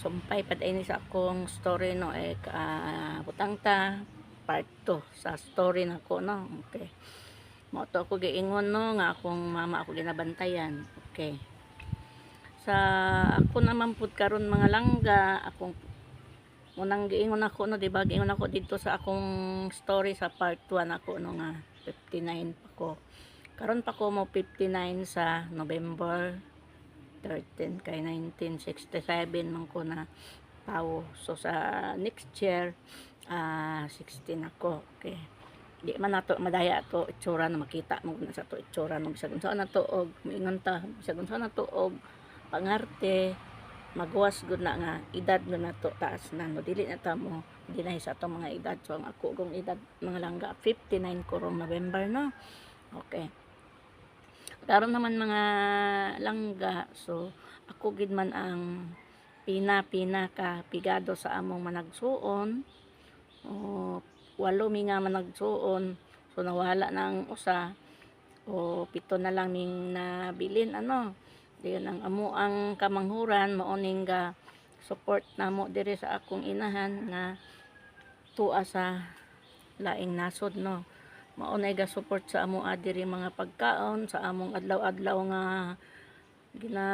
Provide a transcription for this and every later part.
sumpay pad ini sa akong story no butang ta part 2 sa story nako no. Okay. Mo to ako giingon no nga akong mama ako ginabantayan. Okay. Sa ako naman pud karon mga langga, akong unang giingon ako no, di ba? Giingon ako dito sa akong story sa part 1 ako no nga 59 pa ko. Karon pa ko mo 59 sa November 13 kay 1967 man ko na tao. So sa next year 16 ako. Okay. Di man nato madaya to itsura na makita mo na sa to itsura no bisag unsa na to og moingon ta bisag unsa na to og pangarte magwas gud na nga edad na nato taas na no dili na ta mo dinahi sa atong mga edad. So ang ako kong edad mga langga 59 kurong November no. Okay. Karon naman mga langga, so ako gid man ang pina ka pigado sa among managsuon. O walo mi nga managsuon, so nawala na ang usa o pito na lang ming nabilin ano. Diyan ang amo ang kamanghuran mao ning ga support namo diri sa akong inahan nga tuwa sa laing nasod no. Maunay ga support sa amo diri mga pagkaon sa among adlaw-adlaw nga gina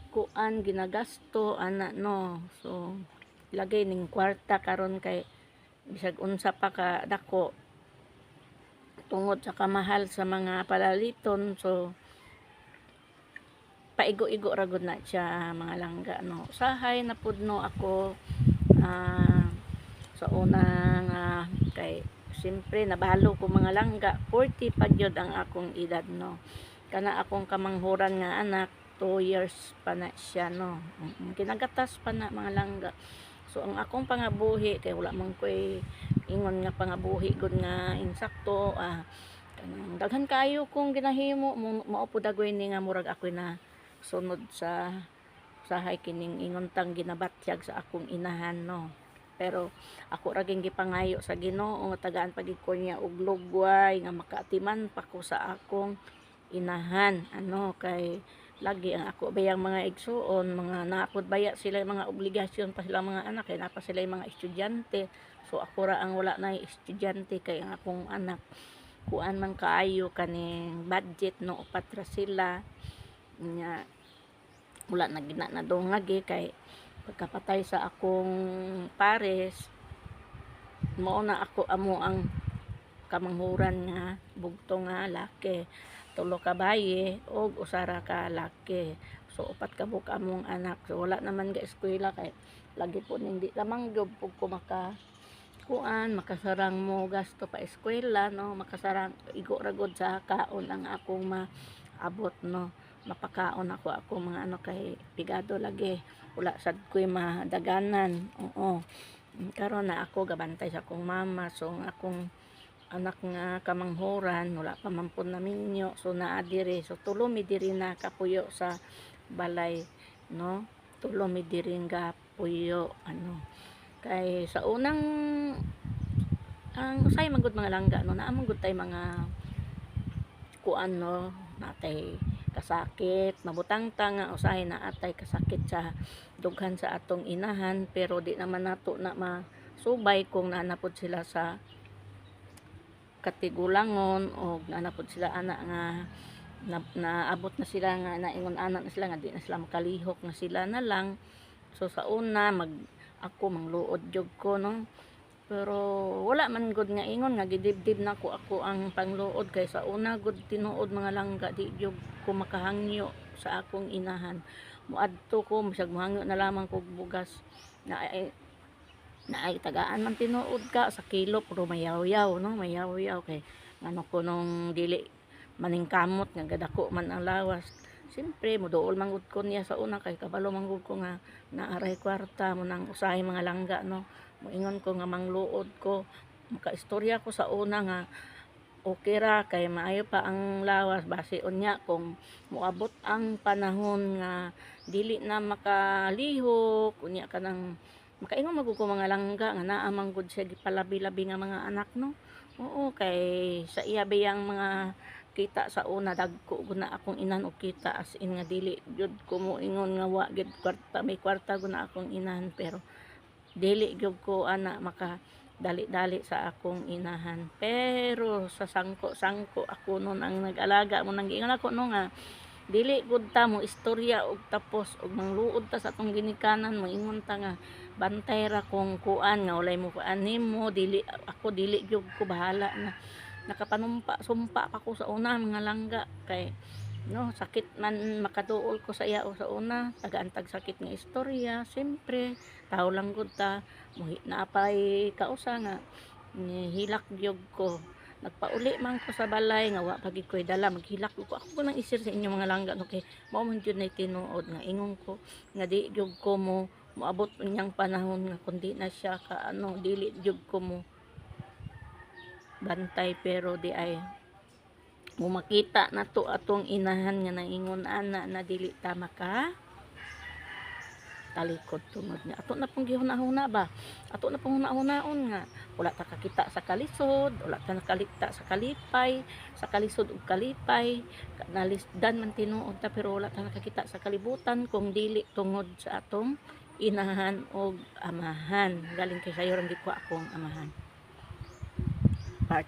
kuan ginagasto ana no. So lagay ning kwarta karon kay bisag unsa pa ka dako tungod sa kamahal sa mga palaliton. So paigo-igo ra gud na siya mga langga no. Usahay na pud no ako sa unang kay siyempre nabalo ko mga langga 40 pa gyud ang akong edad no. Kana akong kamanghuran nga anak 2 years pa na siya no. Kinagatas pa na mga langga. So ang akong pangabuhi kay wala man koy ingon nga pangabuhi gud nga insakto kanang daghan kayo kung ginahimo mao pud dagoy ni nga murag ako na sunod sa usahay kining ingon tang ginabatyag sa akong inahan no. Pero ako ra ging gipangayo sa Ginoo nga tagaan pagid ko niya og lugway nga makaatiman pa ko sa akong inahan ano kay lagi ang ako bayang mga igsuon mga napod baya sila mga obligasyon pa sila mga anak kay napa sila mga estudyante. So ako ra ang wala na estudyante kay ang akong anak kuan man kaayo kaning budget no upat ra sila nya wala na gina na dongag kay pagkapatay sa akong pares mao na ako amo ang kamanghuran nga bugto nga laki, 3 ka baye og usara ka laki. So upat ka buk among anak. So wala naman ga eskwela kay lagi po hindi lamang job pug ko makasarang mo gasto pa eskwela no, makasarang igo ra gud sa kaon ang akong maabot no. Mapakaon ako mga ano kay pigado lagi wala sad ko'y madaganan. Oo karon na ako gabantay sa akong mama. So akong anak nga kamanghuran wala pa man pud naminyo. So naa diri so tulo mi diri na kapuyo sa balay no, tulo mi diri nga puyo ano kay sa unang ang usay man gud mga langga no naamon gud tay mga kuan no natay kasakit mabutang ta nga usahay na atay kasakit sa dughan sa atong inahan pero di naman nato na masubay kung nanapod sila sa katigulangon o nanapod sila anak nga naabot na sila nga naingon anak na sila nga di na sila makalihok na sila na lang. So sa una ako mangluod jud ko no pero wala man gud nga ingon nga gidibdib na ako ang pangluod kay sa una gud tinuod mga langga di jud ko makahangyo sa akong inahan. Muadto ko bisag mohangyo na lamang kog bugas na ay tagaan man tinuod ka sa kilo pero mayaw-yaw no, mayaw-yaw kay ngano ko nung dili maningkamot nga gadako man ang lawas. Siyempre moduol man gud ko niya sa una kay kabalo man gud ko nga naaray kwarta mo nang usahay mga langga no. Moingon ko nga mangluod ko makaistorya ko sa una nga okay ra kay maayo pa ang lawas base unya kung moabot ang panahon nga dili na makalihok unya kanang makaingon magud ko mga langga nga naa man gud siya gipalabi-labi nga mga anak no. Oo kay sa iya bayang mga kita sa una dagko gud na akong inahan og kita, as in nga dili gyud ko mo ingon nga wa gyud kwarta, may kwarta gud na akong inahan, pero dili gyud ko ana maka dali-dali sa akong inahan. Pero sa sangko ako nun ang nag-alaga mo nang giingon ako no nga dili gud ta mo istorya og tapos og mangluod ta sa atong ginikanan, moingon ta nga bantay ra kung kuan nga walay mo kuan nimo, dili ako dili gyud ko bahala na nakapanumpa sumpa pa ko sa una mga langga kay no sakit man makatuol ko sa iya o sa una tagaantag sakit nga istorya, siyempre tao lang gud ta muhi na pay kausa nga hilak gyud ko, nagpauli man ko sa balay nga wa pagid ko'y dala, maghilak ko ako nang isir sa inyo mga langga no kay mao man jud nay tinuod nga ingon ko nga di gyud ko mo moabot unyang panahon nga kundi na siya ka ano dili gyud ko mo bantay, pero di ay makita na to atong inahan nga naingon ana na dili ta maka talikod tungod nga ato na pong gihuna-huna ba, ato na pong huna-hunaon nga wala ta kakita sa kalisod, wala ta nakalita sa kalipay, sa kalisod ug kalipay nalisdan man tinuod ta, pero wala ta nakakita sa kalibutan kung dili tungod sa atong inahan og amahan. Galing kay sayo ra gid ko akong amahan. Part